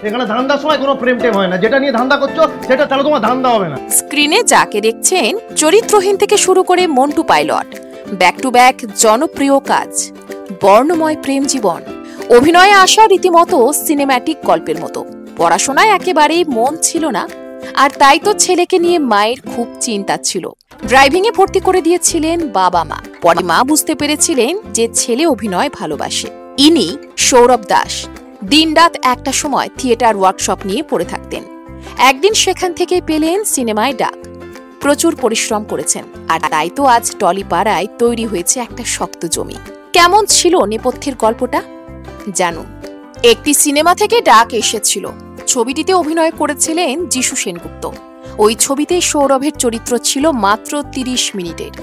এখানে ধান্দার সময় কোনো প্রেম টেম হয় না, যেটা নিয়ে ধান্দা করছো সেটা তাহলে তোমার ধান্দা হবে না। স্ক্রিনে যাকে দেখছেন চরিত্রহীন থেকে শুরু করে Montu pilot, back to back জনপ্রিয় কাজ, বর্ণময় প্রেম জীবন, অভিনয়ে আসা রীতিমতো সিনেম্যাটিক গল্পের মতো। পড়াশোনায় একেবারেই মন ছিল না, আর তাই তো ছেলেকে নিয়ে মায়ের খুব চিন্তা ছিল। ড্রাইভিং এ ভর্তি করে দিয়েছিলেন বাবা মা। পরে মা বুঝতে পেরেছিলেন যে ছেলে অভিনয় ভালোবাসে। ইনি সৌরভ দাস দিনরাত একটা সময় থিয়েটার ওয়ার্কশপ নিয়ে পড়ে থাকতেন। একদিন সেখান থেকে পেলেন সিনেমায় ডাক। প্রচুর পরিশ্রম করেছেন, আর তাই তো আজ টলিপাড়ায় তৈরি হয়েছে একটা শক্ত জমি। কেমন ছিল নেপথ্যের গল্পটা জানুন। একটি সিনেমা থেকে ডাক এসেছিল। ছবিটিতে অভিনয় করেছিলেন যিশু সেনগুপ্ত। ওই ছবিতে সৌরভের চরিত্র ছিল মাত্র 30 মিনিটের।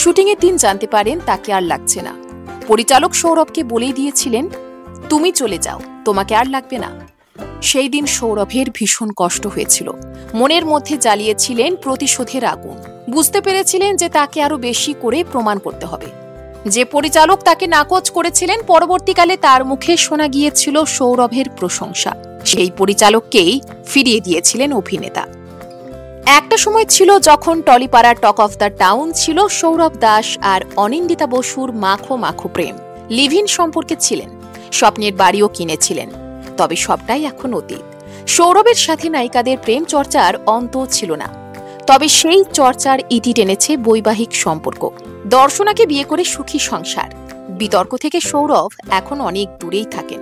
শুটিংয়ের দিন জানতে পারেন তাকে আর লাগছে না। পরিচালক সৌরভকে বলেই দিয়েছিলেন, তুমি চলে যাও, তোমাকে আর লাগবে না। সেই দিন সৌরভের ভীষণ কষ্ট হয়েছিল। মনের মধ্যে জ্বালিয়েছিলেন প্রতিশোধের আগুন। বুঝতে পেরেছিলেন যে তাকে আরো বেশি করে প্রমাণ করতে হবে। যে পরিচালক তাকে নাকচ করেছিলেন, পরবর্তীকালে তার মুখে শোনা গিয়েছিল সৌরভের প্রশংসা। সেই পরিচালককেই ফিরিয়ে দিয়েছিলেন অভিনেতা। একটা সময় ছিল যখন টলিপাড়ার টক অফ দ্য টাউন ছিল সৌরভ দাস আর অনিন্দিতা বসুর মাখো মাখো প্রেম। লিভ ইন সম্পর্কে ছিলেন, স্বপ্নের বাড়িও কিনেছিলেন। তবে সবটাই এখন অতীত। সৌরভের সাথে নায়িকাদের প্রেম চর্চার অন্ত ছিল না। তবে সেই চর্চার ইতি টেনেছে বৈবাহিক সম্পর্ক। দর্শনাকে বিয়ে করে সুখী সংসার। বিতর্ক থেকে সৌরভ এখন অনেক দূরেই থাকেন।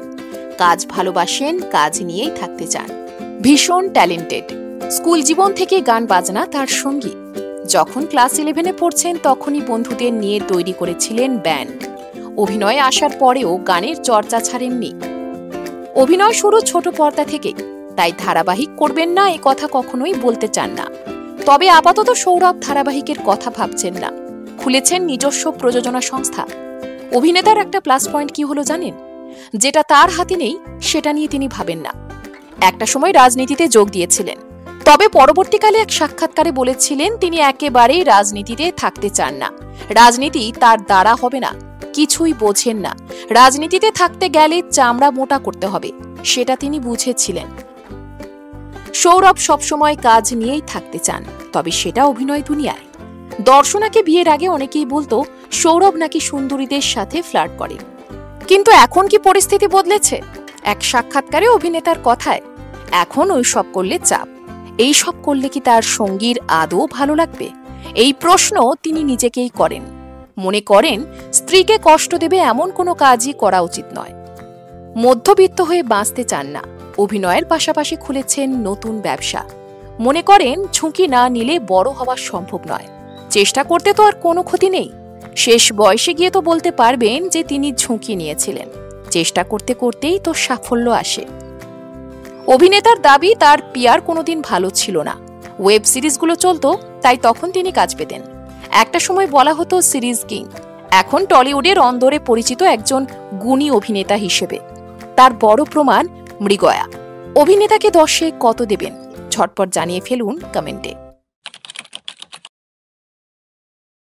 কাজ ভালোবাসেন, কাজ নিয়েই থাকতে চান। ভীষণ ট্যালেন্টেড। স্কুল জীবন থেকে গান বাজনা তার সঙ্গী। যখন ক্লাস 11-এ পড়ছেন তখনই বন্ধুদের নিয়ে তৈরি করেছিলেন ব্যান্ড। অভিনয়ে আসার পরেও গানের চর্চা ছাড়েননি। অভিনয় শুরু ছোট পর্দা থেকে, তাই ধারাবাহিক করবেন না এ কথা কখনোই বলতে চান না। তবে আপাতত সৌরভ ধারাবাহিকের কথা ভাবছেন না। খুলেছেন নিজস্ব প্রযোজনা সংস্থা। অভিনেতার একটা প্লাস পয়েন্ট কি হলো জানেন? যেটা তার হাতে নেই সেটা নিয়ে তিনি ভাবেন না। একটা সময় রাজনীতিতে যোগ দিয়েছিলেন, তবে পরবর্তীকালে এক সাক্ষাৎকারে বলেছিলেন তিনি একেবারেই রাজনীতিতে থাকতে চান না। রাজনীতি তার দ্বারা হবে না, কিছুই বোঝেন না। রাজনীতিতে থাকতে গেলে চামড়া মোটা করতে হবে, সেটা তিনি বুঝেছিলেন। সৌরভ সবসময় কাজ নিয়েই থাকতে চান, তবে সেটা অভিনয় দুনিয়ায়। দর্শনাকে বিয়ের আগে অনেকেই বলতো সৌরভ নাকি সুন্দরীদের সাথে ফ্লার্ট করে। কিন্তু এখন কি পরিস্থিতি বদলেছে? এক সাক্ষাৎকারে অভিনেতার কথায়, এখন ওই সব করলে চাপ, এই সব করলে কি তার সঙ্গীর আদৌ ভালো লাগবে? এই প্রশ্ন তিনি নিজেকেই করেন। মনে করেন স্ত্রীকে কষ্ট দেবে এমন কোনো কাজই করা উচিত নয়। মধ্যবিত্ত হয়ে বাঁচতে চান না। অভিনয়ের পাশাপাশি খুলেছেন নতুন ব্যবসা। মনে করেন ঝুঁকি না নিলে বড় হওয়া সম্ভব নয়। চেষ্টা করতে তো আর কোনো ক্ষতি নেই। শেষ বয়সে গিয়ে তো বলতে পারবেন যে তিনি ঝুঁকি নিয়েছিলেন। চেষ্টা করতে করতেই তো সাফল্য আসে। অভিনেতার দাবি তার পিয়ার কোনোদিন ভালো ছিল না। ওয়েব সিরিজগুলো চলতো, তাই তখন তিনি কাজ পেতেন। একটা সময় বলা হতো সিরিজ কিং। এখন টলিউডের অন্দরে পরিচিত একজন গুণী অভিনেতা হিসেবে। তার বড় প্রমাণ মৃগয়া। অভিনেতাকে 10-এ কত দেবেন? ঝটপট জানিয়ে ফেলুন কমেন্টে।